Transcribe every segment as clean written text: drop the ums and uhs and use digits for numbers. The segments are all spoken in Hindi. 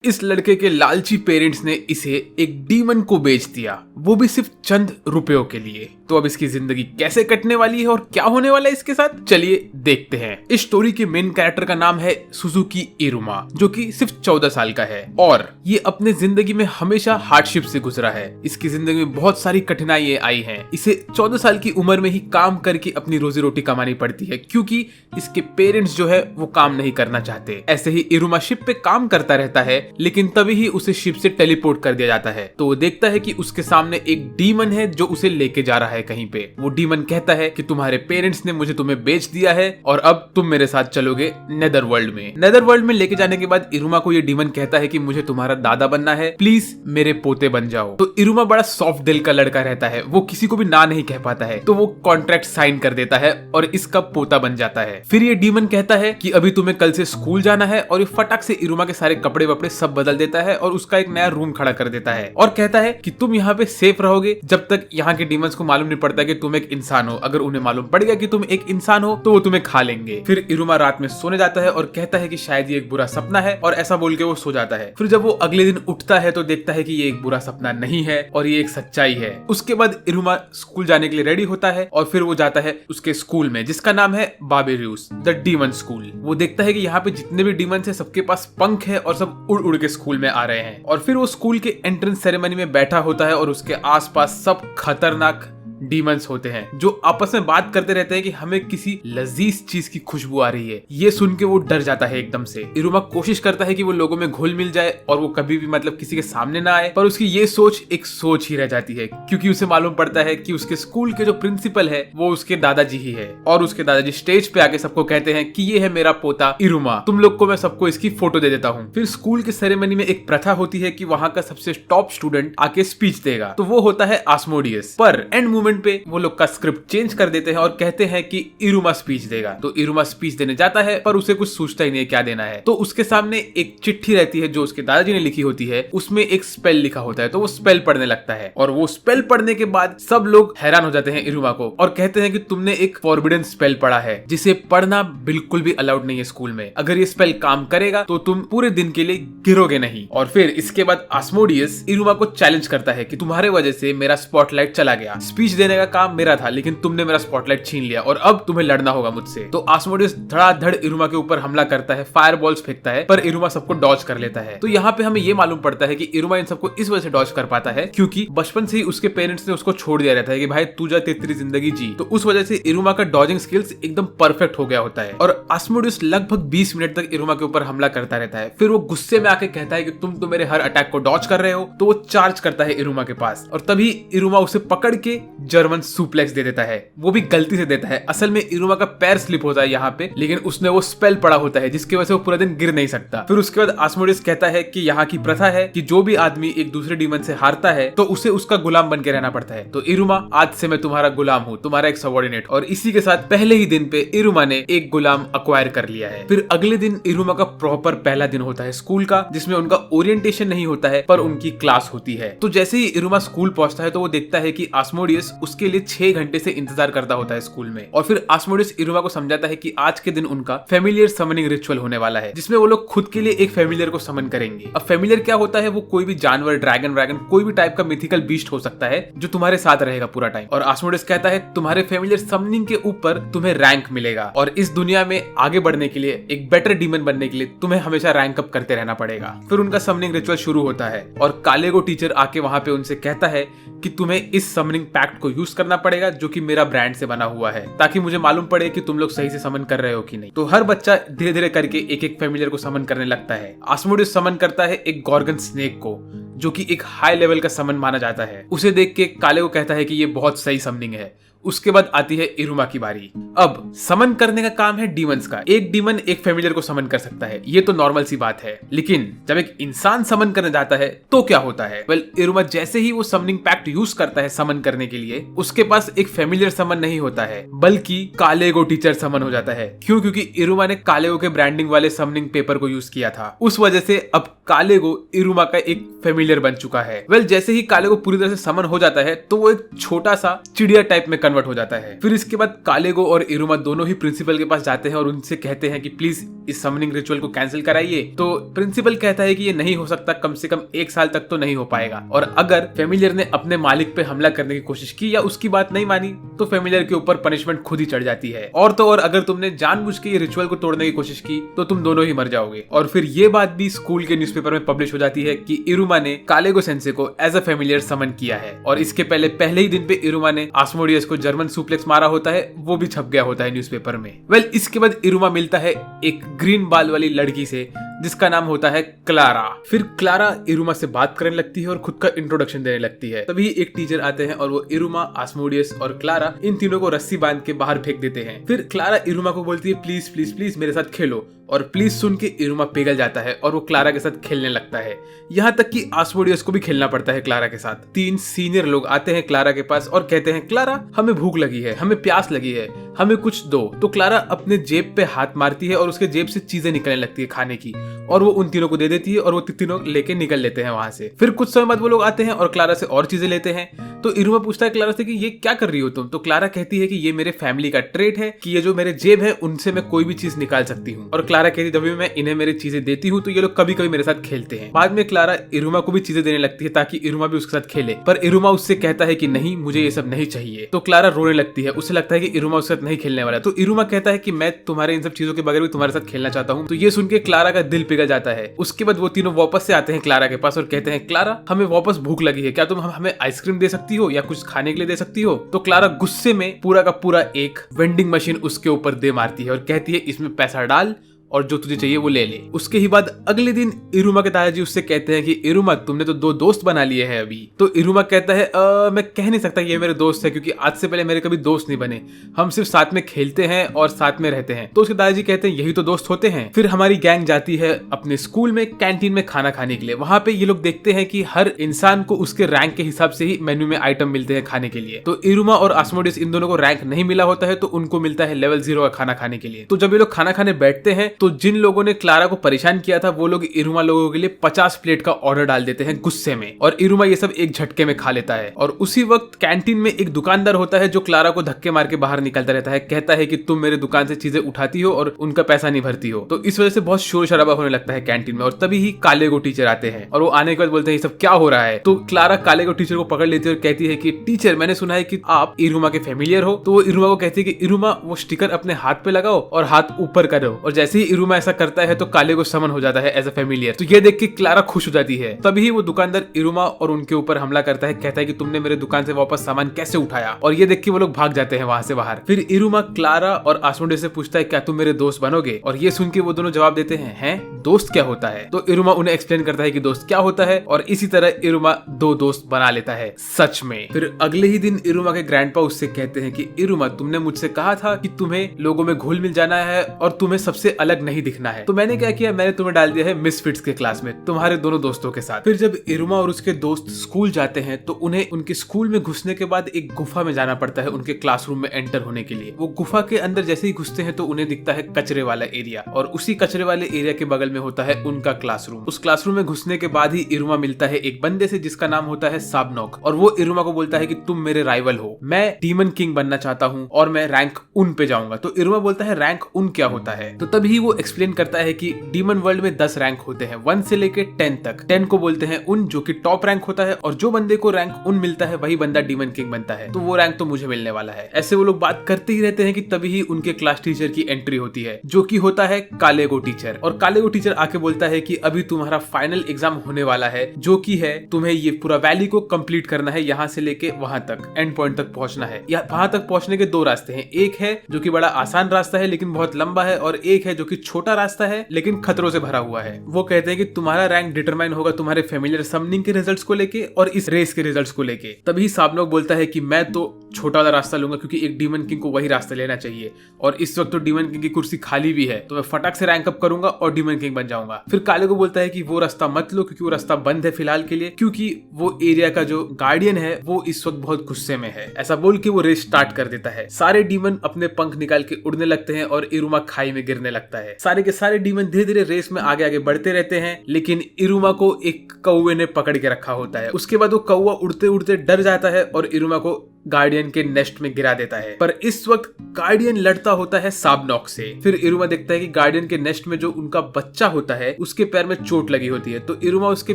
इस लड़के के लालची पेरेंट्स ने इसे एक डीमन को बेच दिया, वो भी सिर्फ चंद रुपयों के लिए। तो अब इसकी जिंदगी कैसे कटने वाली है और क्या होने वाला है इसके साथ, चलिए देखते हैं। इस स्टोरी के मेन कैरेक्टर का नाम है सुजुकी इरुमा, जो कि सिर्फ 14 साल का है और ये अपने जिंदगी में हमेशा हार्डशिप से गुजरा है। इसकी जिंदगी में बहुत सारी कठिनाइयां आई हैं। इसे 14 साल की उम्र में ही काम करके अपनी रोजी रोटी कमानी पड़ती है, क्योंकि इसके पेरेंट्स जो है वो काम नहीं करना चाहते। ऐसे ही इरुमा शिप पे काम करता रहता है, लेकिन तभी ही उसे शिप से टेलीपोर्ट कर दिया जाता है। तो वो देखता है कि उसके सामने एक डीमन है जो उसे लेके जा रहा है कहीं पे। वो डीमन कहता है कि तुम्हारे पेरेंट्स ने मुझे तुम्हें बेच दिया है और अब तुम मेरे साथ चलोगे नेदर वर्ल्ड में। नेदर वर्ल्ड में लेके जाने के बाद इरुमा को ये डीमन कहता है कि मुझे तुम्हारा दादा बनना है, प्लीज मेरे पोते बन जाओ। तो इरुमा बड़ा सॉफ्ट दिल का लड़का रहता है, वो किसी को भी ना नहीं कह पाता है। तो वो कॉन्ट्रैक्ट साइन कर देता है और इसका पोता बन जाता है। फिर ये डीमन कहता है कि अभी तुम्हें कल से स्कूल जाना है, और ये फटाक से इरुमा के सारे कपड़े वपड़े सब बदल देता है और उसका एक नया रूम खड़ा कर देता है और कहता है कि तुम यहाँ पे सेफ रहोगे जब तक यहाँ के डीमंस को मालूम नहीं पड़ता कि तुम एक इंसान हो। अगर उन्हें मालूम पड़ गया कि तुम एक इंसान हो तो वो तुम्हें खा लेंगे। फिर इरुमा रात में सोने जाता है और कहता है कि शायद ये एक बुरा सपना है, और ऐसा बोल के वो सो जाता है। फिर जब वो अगले दिन उठता है तो देखता है कि ये एक बुरा सपना नहीं है और ये एक सच्चाई है। उसके बाद इरुमा स्कूल जाने के लिए रेडी होता है और फिर वो जाता है उसके स्कूल में, जिसका नाम है बाबेरियस द डीमन स्कूल। वो देखता है कि यहाँ पे जितने भी डीमंस है सबके पास पंख है और सब उड़ उड़ के स्कूल में आ रहे हैं। और फिर वो स्कूल के एंट्रेंस सेरेमनी में बैठा होता है और उसके आसपास सब खतरनाक डीमंस होते हैं जो आपस में बात करते रहते हैं कि हमें किसी लजीज चीज की खुशबू आ रही है। ये सुन के वो डर जाता है एकदम से। इरुमा कोशिश करता है कि वो लोगों में घुल मिल जाए और वो कभी भी किसी के सामने ना आए, पर उसकी ये सोच एक सोच ही रह जाती है, क्योंकि उसे मालूम पड़ता है कि उसके स्कूल के जो प्रिंसिपल है वो उसके दादाजी ही है। और उसके दादाजी स्टेज पे आके सबको कहते हैं कि ये है मेरा पोता इरुमा, तुम लोग को मैं सबको इसकी फोटो दे देता हूँ। फिर स्कूल के सेरेमनी में एक प्रथा होती है कि वहाँ का सबसे टॉप स्टूडेंट आके स्पीच देगा, तो वो होता है आस्मोडियस। पर एंड मोमेंट पे वो लोग का स्क्रिप्ट चेंज कर देते हैं और कहते हैं कि इरुमा स्पीच देगा। तो इरुमा स्पीच देने जाता है, पर उसे कुछ सोचता ही नहीं है क्या देना है। तो उसके सामने एक चिट्ठी रहती है जो उसके दादाजी ने लिखी होती है, उसमें एक स्पेल लिखा होता है। तो वो स्पेल पढ़ने लगता है और वो स्पेल पढ़ने के बाद सब लोग हैरान हो जाते हैं इरुमा को और कहते हैं कि तुमने एक फॉरबिडन स्पेल पढ़ा है जिसे पढ़ना बिल्कुल भी अलाउड नहीं है स्कूल में। अगर ये स्पेल काम करेगा तो तुम पूरे दिन के लिए गिरोगे नहीं। और फिर इसके बाद आस्मोडियस इरुमा को चैलेंज करता है कि तुम्हारे वजह से मेरा स्पॉटलाइट चला गया, स्पीच देने का काम मेरा था लेकिन तुमने मेरा स्पॉटलाइट छीन लिया और अब तुम्हें लड़ना होगा मुझसे। तो आस्मोडियस धड़ाधड़ इरुमा के ऊपर हमला करता है, फायर बॉल्स फेंकता है, पर इरुमा सबको डॉज कर लेता है। तो यहाँ पे हमें ये मालूम पड़ता है कि इरुमा इन सबको इस वजह से डॉज कर पाता है क्योंकि बचपन से ही उसके पेरेंट्स ने उसको छोड़ दिया रहता है कि भाई तू जा तेरी जिंदगी जी। तो उस वजह से इरुमा का डॉजिंग स्किल्स एकदम परफेक्ट हो गया होता है और आस्मोडियस लगभग 20 मिनट तक इरुमा के ऊपर हमला करता रहता है। फिर वो गुस्से में आके कहता है कि तुम तो मेरे हर अटैक को डॉज कर रहे हो। तो वो चार्ज करता है इरुमा के पास और तभी इरुमा उसे पकड़ के जर्मन सुप्लेक्स दे देता है। वो भी गलती से देता है, असल में इरुमा का पैर स्लिप होता है यहाँ पे, लेकिन उसने वो स्पेल पढ़ा होता है जिसकी वजह से वो पूरा दिन गिर नहीं सकता। फिर उसके बाद आस्मोडियस कहता है कि यहाँ की प्रथा है कि जो भी आदमी एक दूसरे डीमन से हारता है तो उसे उसका गुलाम बन के रहना पड़ता है। तो इरुमा आज से मैं तुम्हारा गुलाम हूँ, तुम्हारा एक सबऑर्डिनेट। और इसी के साथ पहले ही दिन पे इरुमा ने एक गुलाम अक्वायर कर लिया है। फिर अगले दिन इरुमा का प्रॉपर पहला दिन होता है स्कूल का, जिसमें उनका ओरिएंटेशन नहीं होता है पर उनकी क्लास होती है। तो जैसे ही इरुमा स्कूल पहुंचता है तो वो देखता है कि आस्मोडियस उसके लिए 6 घंटे से इंतजार करता होता है स्कूल में। और फिर आस्मोडियस इरुमा को समझाता है कि आज के दिन उनका फेमिलियर समनिंग रिचुअल होने वाला है, जिसमें वो लोग खुद के लिए एक फेमिलियर को समन करेंगे। अब फेमिलियर क्या होता है, वो कोई भी जानवर, ड्रैगन कोई भी टाइप का मिथिकल बीस्ट हो सकता है जो तुम्हारे साथ रहेगा पूरा टाइम। और आस्मोडियस कहता है तुम्हारे फेमिलियर समनिंग के ऊपर तुम्हें रैंक मिलेगा और इस दुनिया में आगे बढ़ने के लिए, एक बेटर डीमन बनने के लिए तुम्हें हमेशा रैंक अप करते रहना पड़ेगा। फिर उनका समनिंग रिचुअल शुरू होता है और कालेगो टीचर आके वहां पे उनसे कहता है कि तुम्हें इस समनिंग पैक्ट को यूज करना पड़ेगा जो कि मेरा ब्रांड से बना हुआ है, ताकि मुझे मालूम पड़े कि तुम लोग सही से समन कर रहे हो कि नहीं। तो हर बच्चा धीरे धीरे करके एक एक फेमिलियर को समन करने लगता है। आस्मोडियस समन करता है एक गॉर्गन स्नेक को, जो कि एक हाई लेवल का समन माना जाता है। उसे देख के काले को कहता है कि ये बहुत सही समनिंग है। उसके बाद आती है इरुमा की बारी। अब समन करने का काम है डीमंस का। एक डीमन एक फेमिलियर को समन कर सकता है, ये तो नॉर्मल सी बात है, लेकिन जब एक इंसान समन करने जाता है तो क्या होता है। वेल, इरुमा जैसे ही वो समनिंग पैक्ट यूज करता है समन करने के लिए, उसके पास एक फेमिलियर समन नहीं होता है बल्कि कालेगो टीचर समन हो जाता है। क्यों? क्योंकि इरुमा ने कालेगो के ब्रांडिंग वाले समनिंग पेपर को यूज किया था। उस वजह से अब कालेगो इरुमा का एक फेमिलियर बन चुका है। वेल, जैसे ही कालेगो पूरी तरह से समन हो जाता है तो वो एक छोटा सा चिड़िया टाइप में कन्वर्ट हो जाता है। फिर इसके बाद कालेगो और इरुमा दोनों ही प्रिंसिपल के पास जाते हैं और उनसे कहते हैं कि प्लीज इस समनिंग रिचुअल को कैंसिल कराइए। तो प्रिंसिपल कहता है कि ये नहीं हो सकता, कम से कम 1 साल तक तो नहीं हो पाएगा, और अगर फेमिलियर ने अपने मालिक पे हमला करने की कोशिश की या उसकी बात नहीं मानी तो फेमिलियर के ऊपर पनिशमेंट खुद ही चढ़ जाती है, और तो और अगर तुमने जानबूझ के ये रिचुअल को तोड़ने की कोशिश की तो तुम दोनों ही मर जाओगे। और फिर ये बात भी स्कूल के न्यूज़पेपर में पब्लिश हो जाती है कि इरुमा ने कालेगो सेंसे को एज अ फेमिलियर समन किया है, और इसके पहले ही दिन पे इरुमा ने आस्मोडियस को जर्मन सुप्लेक्स मारा होता है, वो भी छप गया होता है न्यूज़पेपर में। वेल, इसके बाद इरुमा मिलता है एक ग्रीन बाल वाली लड़की से जिसका नाम होता है क्लारा। फिर क्लारा इरुमा से बात करने लगती है और खुद का इंट्रोडक्शन देने लगती है। तभी एक टीचर आते हैं और वो इरुमा, आस्मोडियस और क्लारा इन तीनों को रस्सी बांध के बाहर फेंक देते हैं। फिर क्लारा इरुमा को बोलती है प्लीज प्लीज प्लीज मेरे साथ खेलो, और प्लीज सुन के इरुमा पिघल जाता है और वो क्लारा के साथ खेलने लगता है। यहाँ तक कि आस्मोडियस को भी खेलना पड़ता है क्लारा के साथ। 3 सीनियर लोग आते हैं क्लारा के पास और कहते हैं क्लारा हमें भूख लगी है, हमें प्यास लगी है, हमें कुछ दो। तो क्लारा अपने जेब पे हाथ मारती है और उसके जेब से चीजें निकलने लगती है खाने की, और वो उन तीनों को दे देती है और वो तीनों लेके निकल लेते हैं वहां से। फिर कुछ समय बाद वो लोग आते हैं और क्लारा से और चीजें लेते हैं। तो इरुमा पूछता है क्लारा से कि ये क्या कर रही हो तुम? तो क्लारा कहती है कि ये मेरे फैमिली का ट्रेट है कि ये जो मेरे जेब है उनसे मैं कोई भी चीज निकाल सकती हूँ। और क्लारा कहती है जब भी मैं इन्हें मेरी चीजें देती हूँ तो ये लोग कभी कभी मेरे साथ खेलते हैं। बाद में क्लारा इरुमा को भी चीजें देने लगती है ताकि इरुमा भी उसके साथ खेले, पर इरुमा उससे कहता है कि नहीं, मुझे ये सब नहीं चाहिए। तो क्लारा रोने लगती है, उसे लगता है कि इरुमा उसके साथ नहीं खेलने वाला है। तो इरुमा कहता है कि मैं तुम्हारे इन सब चीजों के बगैर भी तुम्हारे साथ खेलना चाहता हूँ। तो ये सुन के क्लारा का दिल पिघल जाता है। उसके बाद वो तीनों वापस से आते हैं क्लारा के पास और कहते हैं क्लारा हमें वापस भूख लगी है, क्या तुम हमें आइसक्रीम दे सकती हो या कुछ खाने के लिए दे सकती हो? तो क्लारा गुस्से में पूरा का पूरा एक वेंडिंग मशीन उसके ऊपर दे मारती है और कहती है इसमें पैसा डाल और जो तुझे चाहिए वो ले ले। उसके ही बाद अगले दिन इरुमा के दादाजी उससे कहते हैं कि इरुमा तुमने तो 2 दोस्त बना लिए हैं अभी। तो इरुमा कहता है मैं कह नहीं सकता ये मेरे दोस्त है, क्योंकि आज से पहले मेरे कभी दोस्त नहीं बने, हम सिर्फ साथ में खेलते हैं और साथ में रहते हैं। तो उसके दादाजी कहते हैं यही तो दोस्त होते हैं। फिर हमारी गैंग जाती है अपने स्कूल में कैंटीन में खाना खाने के लिए। वहां पे ये लोग देखते हैं कि हर इंसान को उसके रैंक के हिसाब से ही मेन्यू में आइटम मिलते हैं खाने के लिए। तो इरुमा और आस्मोडियस इन दोनों को रैंक नहीं मिला होता है तो उनको मिलता है लेवल 0 का खाना खाने के लिए। तो जब ये लोग खाना खाने बैठते हैं तो जिन लोगों ने क्लारा को परेशान किया था वो लोग इरुमा लोगों के लिए 50 प्लेट का ऑर्डर डाल देते हैं गुस्से में, और इरुमा ये सब एक झटके में खा लेता है। और उसी वक्त कैंटीन में एक दुकानदार होता है जो क्लारा को धक्के मार के बाहर निकलता रहता है, कहता है कि तुम मेरे दुकान से चीजें उठाती हो और उनका पैसा नहीं भरती हो। तो इस वजह से बहुत शोर शराबा होने लगता है कैंटीन में, और तभी ही कालेगो टीचर आते हैं और वो आने के बाद बोलते हैं ये सब क्या हो रहा है। तो क्लारा कालेगो टीचर को पकड़ लेती है और कहती है कि टीचर मैंने सुना है कि आप इरुमा के फेमिलियर हो। तो वो इरुमा को कहती है कि इरुमा वो स्टिकर अपने हाथ पे लगाओ और हाथ ऊपर करो, और जैसे ही इरुमा ऐसा करता है तो कालेगो समन हो जाता है एज अ फेमिलियर। तो ये देख के क्लारा खुश हो जाती है। तभी वो दुकानदार इरुमा और उनके ऊपर हमला करता है, कहता है कि तुमने मेरे दुकान से वापस सामान कैसे उठाया, और ये देख के वो लोग भाग जाते हैं वहां से बाहर। फिर इरुमा क्लारा और आस्मोडियस से पूछता है क्या तुम मेरे दोस्त बनोगे, और ये सुन के वो दोनों जवाब देते हैं दोस्त क्या होता है? तो इरुमा उन्हें एक्सप्लेन करता है कि दोस्त क्या होता है, और इसी तरह इरुमा 2 दोस्त बना लेता है सच में। फिर अगले ही दिन इरुमा के ग्रैंडपा उससे कहते हैं कि इरुमा तुमने मुझसे कहा था कि तुम्हें लोगों में घुल मिल जाना है और तुम्हें सबसे अलग नहीं दिखना है, तो मैंने क्या किया, मैंने तुम्हें डाल दिया है मिसफिट्स के क्लास में तुम्हारे दोनों दोस्तों के साथ। फिर जब इरुमा और उसके दोस्त स्कूल जाते हैं तो उन्हें उनके स्कूल में घुसने के बाद एक गुफा में जाना पड़ता है उनके क्लासरूम में एंटर होने के लिए। वो गुफा के अंदर जैसे ही घुसते हैं तो उन्हें दिखता है कचरे वाला एरिया, और उसी कचरे वाले एरिया के बगल में होता है उनका क्लासरूम। उस क्लासरूम में घुसने के बाद ही इरुमा मिलता है एक बंदे से जिसका नाम होता है साबनोक, और वो इरुमा को बोलता है कि तुम मेरे राइवल हो, मैं डीमन किंग बनना चाहता हूँ और मैं रैंक उन पे जाऊंगा। तो इरुमा बोलता है रैंक उन क्या होता है? तो तभी वो एक्सप्लेन करता है कि डीमन वर्ल्ड में 10 रैंक होते हैं 1 से लेके 10 तक। 10 को बोलते हैं उन, जो कि टॉप रैंक होता है, और जो बंदे को रैंक उन मिलता है वही बंदा डीमन किंग बनता है। तो वो रैंक तो मुझे मिलने वाला है। ऐसे वो लोग बात करते ही रहते हैं कि तभी ही उनके क्लास टीचर की एंट्री होती है जो कि होता है कालेगो टीचर। और कालेगो टीचर आके बोलता है कि अभी तुम्हारा फाइनल एग्जाम होने वाला है, जो कि है तुम्हें ये पूरा वैली को कंप्लीट करना है, यहाँ से लेके वहां तक एंड पॉइंट तक पहुंचना है। वहां तक पहुंचने के 2 रास्ते हैं, एक है जो कि बड़ा आसान रास्ता है लेकिन बहुत लंबा है, और एक है जो कि छोटा रास्ता है लेकिन खतरों से भरा हुआ है। वो कहते हैं कि तुम्हारा रैंक डिटरमाइन होगा तुम्हारे फेमिलियर समनिंग के रिजल्ट्स को लेके और इस रेस के रिजल्ट्स को लेके। तभी साबनोक बोलता है कि मैं तो छोटा वाला रास्ता लूंगा क्योंकि एक डीमन किंग को वही रास्ता लेना चाहिए, और इस वक्त तो डीमन किंग की कुर्सी खाली भी है, तो मैं फटाक से रैंक अप करूंगा और डीमन किंग बन जाऊंगा। फिर कालेगो बोलता है कि वो रास्ता मत लो क्योंकि वो रास्ता बंद है फिलहाल के लिए, क्योंकि वो एरिया का जो गार्डियन है वो इस वक्त बहुत गुस्से में है। ऐसा बोल के वो रेस स्टार्ट कर देता है। सारे डीमन अपने पंख निकाल के उड़ने लगते हैं और इरुमा खाई में गिरने लगता है। सारे के सारे डीमन धीरे धीरे रेस में आगे आगे बढ़ते रहते हैं, लेकिन इरुमा को एक कौवे ने पकड़ के रखा होता है। उसके बाद वो कौवा उड़ते उड़ते डर जाता है और इरुमा को गार्डियन के नेस्ट में गिरा देता है। पर इस वक्त गार्डियन लड़ता होता है साबनॉक से। फिर इरुमा देखता है कि गार्डियन के नेस्ट में जो उनका बच्चा होता है उसके पैर में चोट लगी होती है, तो इरुमा उसके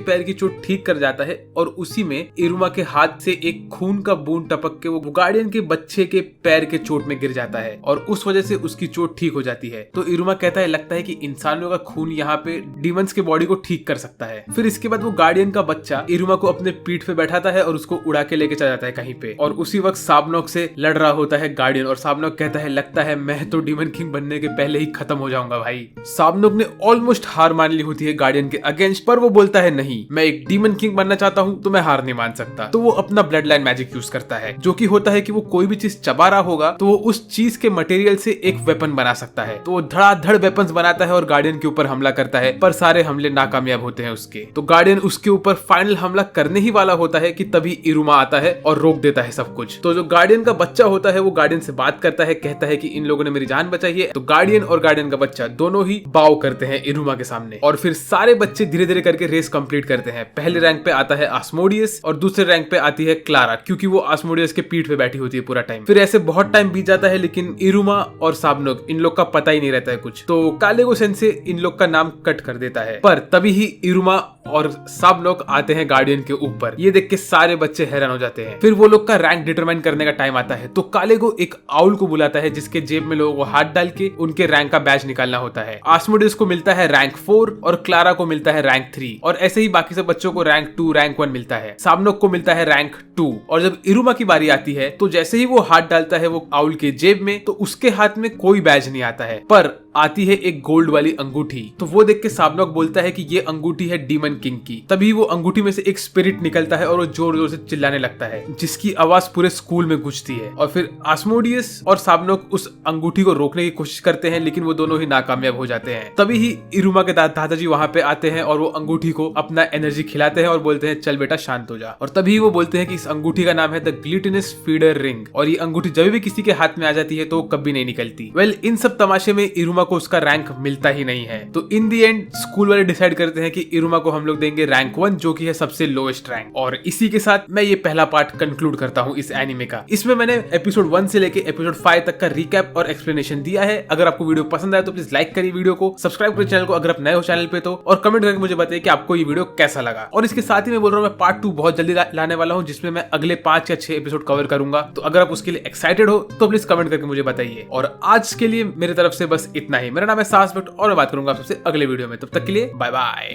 पैर की चोट ठीक कर जाता है और उसी में इरुमा के हाथ से एक खून का बूंद टपक के वो गार्डियन के बच्चे के पैर के चोट में गिर जाता है और उस वजह से उसकी चोट ठीक हो जाती है। तो इरुमा कहता है लगता है कि इंसानों का खून यहाँ पे डीमंस के बॉडी को ठीक कर सकता है। फिर इसके बाद वो गार्डियन का बच्चा इरुमा को अपने पीठ पे बैठाता है और उसको उड़ा के लेके चला जाता है कहीं पे, और उसी वक्त साबनॉक से लड़ रहा होता है गार्डियन और साबनॉक कहता है लगता है मैं तो डीमन किंग बनने के पहले ही खत्म हो जाऊंगा भाई। साबनॉक ने ऑलमोस्ट हार मान ली होती है गार्डियन के अगेंस्ट, पर वो बोलता है नहीं, मैं एक डीमन किंग बनना चाहता हूँ तो मैं हार नहीं मान सकता। तो वो अपना ब्लड लाइन मैजिक यूज करता है, जो कि होता है कि वो कोई भी चीज चबा रहा होगा तो वो उस चीज के मटेरियल से एक वेपन बना सकता है। तो वो धड़ाधड़ वेपन्स बनाता है और गार्डियन के ऊपर हमला करता है, पर सारे हमले नाकामयाब होते हैं उसके। तो गार्डियन उसके ऊपर फाइनल हमला करने ही वाला होता है कि तभी इरुमा आता है और रोक देता है सब कुछ। तो जो गार्डियन का बच्चा होता है वो गार्डियन से बात करता है, कहता है कि इन लोगों ने मेरी जान बचाई है। तो गार्डियन और गार्डियन का बच्चा दोनों ही बाव करते हैं इरुमा के सामने और फिर सारे बच्चे धीरे धीरे करके रेस कंप्लीट करते हैं। पहले रैंक पे आता है आस्मोडियस और दूसरे रैंक पे आती है क्लारा, क्योंकि वो आस्मोडियस के पीठ पे बैठी होती है पूरा टाइम। फिर ऐसे बहुत टाइम बीत जाता है लेकिन इरुमा और साबनॉक इन लोग का पता ही नहीं रहता है कुछ। तो कालेगो सेंसे इन लोग का नाम कट कर देता है, पर तभी ही इरुमा और साबनॉक आते हैं गार्डियन के ऊपर। ये देख के सारे बच्चे हैरान हो जाते हैं। फिर वो लोग का रैंक डिटरमाइन करने का टाइम आता है, तो कालेगो एक आउल को बुलाता है जिसके जेब में लोगों को हाथ डाल के उनके रैंक का बैच निकालना होता है। आस्मोडियस को मिलता है रैंक 4 और क्लारा को मिलता है रैंक 3 और ऐसे ही बाकी सब बच्चों को रैंक 2 रैंक 1 मिलता है। साबनॉक को मिलता है रैंक 2। और जब इरुमा की बारी आती है तो जैसे ही वो हाथ डालता है वो आउल के जेब में, तो उसके हाथ में कोई बैज नहीं आता है, पर आती है एक गोल्ड वाली अंगूठी। तो वो देख के साबनॉक बोलता है कि ये अंगूठी है डीमन किंग की। तभी वो अंगूठी में से एक स्पिरिट निकलता है और वो जोर जोर से चिल्लाने लगता है, जिसकी आवाज पूरे स्कूल में गूंजती है। और फिर आस्मोडियस और साबनॉक उस अंगूठी को रोकने की कोशिश करते हैं लेकिन वो दोनों ही नाकामयाब हो जाते हैं। तभी ही इरुमा के दादाजी वहां पे आते हैं और वो अंगूठी को अपना एनर्जी खिलाते हैं और बोलते हैं चल बेटा शांत हो जा। और तभी वो बोलते हैं कि इस अंगूठी का नाम है द ग्लिटिनस फीडर रिंग और ये अंगूठी जब भी किसी के हाथ में आ जाती है तो कभी नहीं निकलती। वेल, इन सब तमाशे में इरुमा को उसका रैंक मिलता ही नहीं है। तो इन दी एंड स्कूल वाले डिसाइड करते हैं कि इरुमा को हम लोग देंगे रैंक 1, जो कि है सबसे लोएस्ट रैंक। और इसी के साथ मैं ये पहला पार्ट कंक्लूड करता हूँ इस एनिमे का। इसमें मैंने एपिसोड 1 से लेके एपिसोड 5 तक का रिकैप और एक्सप्लेनेशन दिया है। अगर आपको वीडियो पसंद आया तो प्लीज लाइक करिए वीडियो को, सब्सक्राइब करिए चैनल को अगर आप नए हो चैनल पे तो, और कमेंट करके मुझे बताइए कि आपको ये वीडियो कैसा लगा। और इसके साथ ही मैं बोल रहा हूँ मैं पार्ट 2 बहुत जल्दी लाने वाला हूँ, जिसमें मैं अगले 5 या 6 एपिसोड कवर करूंगा। तो अगर आप उसके लिए एक्साइटेड हो तो प्लीज कमेंट करके मुझे बताइए। और आज के लिए मेरी तरफ से बस इतना ही। मेरा नाम है साहस भट्ट और मैं बात करूंगा आपसे अगले वीडियो में। तब तक के लिए बाय बाय।